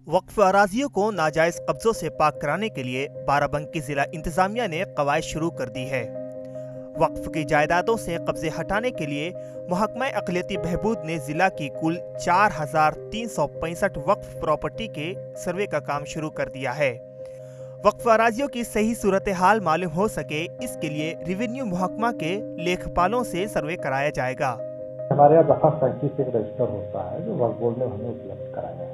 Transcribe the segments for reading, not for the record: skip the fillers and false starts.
वक्फ अराजियों को नाजायज कब्जों से पाक कराने के लिए बाराबंकी जिला इंतजामिया ने कवायद शुरू कर दी है। वक्फ की जायदादों से कब्जे हटाने के लिए महकमा अक़लियती बहबूद ने जिला की कुल 4,365 वक्फ प्रॉपर्टी के सर्वे का काम शुरू कर दिया है। वक्फ अराजियों की सही सूरत हाल मालूम हो सके, इसके लिए रेवेन्यू महकमा के लेखपालों से सर्वे कराया जाएगा। हमारे यहाँ दफा 37 एक रजिस्टर होता है जो वक्फ बोर्ड ने हमें उपलब्ध कराया है,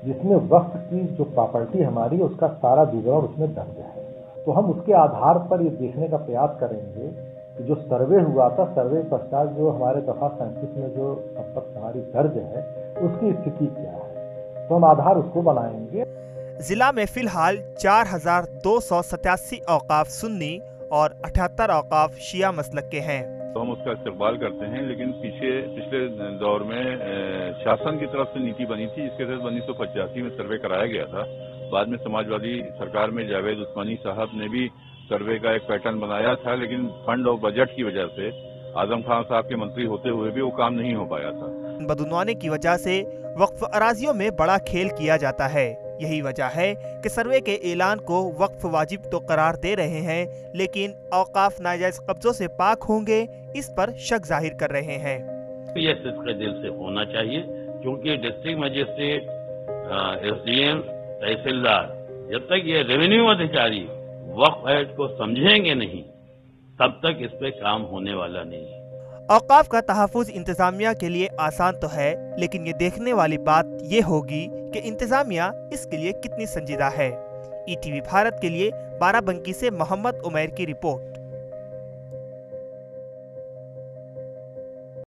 जिसमें वक्फ की जो प्रॉपर्टी हमारी है उसका सारा विवरण उसमें दर्ज है। तो हम उसके आधार पर ये देखने का प्रयास करेंगे कि जो सर्वे हुआ था, सर्वे पश्चात जो हमारे दफा 37 में जो संपत्ति हमारी दर्ज है उसकी स्थिति क्या है, तो हम आधार उसको बनाएंगे। जिला में फिलहाल 4,287 औकाफ सुन्नी और 78 औकाफ शिया मसलक के हैं। तो हम उसका इस्तकबाल करते हैं, लेकिन पिछले दौर में शासन की तरफ से नीति बनी थी, जिसके तहत 1985 में सर्वे कराया गया था। बाद में समाजवादी सरकार में जावेद उस्मानी साहब ने भी सर्वे का एक पैटर्न बनाया था, लेकिन फंड और बजट की वजह से आजम खान साहब के मंत्री होते हुए भी वो काम नहीं हो पाया था। बदनवाने की वजह से वक्फ अराजियों में बड़ा खेल किया जाता है। यही वजह है कि सर्वे के ऐलान को वक्फ वाजिब तो करार दे रहे हैं, लेकिन औकाफ नाजायज कब्जों से पाक होंगे, इस पर शक जाहिर कर रहे हैं। ये सिद्क़े दिल से होना चाहिए, क्योंकि डिस्ट्रिक्ट मजिस्ट्रेट, एसडीएम, तहसीलदार, जब तक ये रेवेन्यू अधिकारी वक्फ एक्ट को समझेंगे नहीं, तब तक इस पे काम होने वाला नहीं है। औकाफ का तहफ़्फ़ुज़ इंतजामिया के लिए आसान तो है, लेकिन ये देखने वाली बात ये होगी कि इंतजामिया इसके लिए कितनी संजीदा है। ईटीवी भारत के लिए बाराबंकी से मोहम्मद उमैर की रिपोर्ट।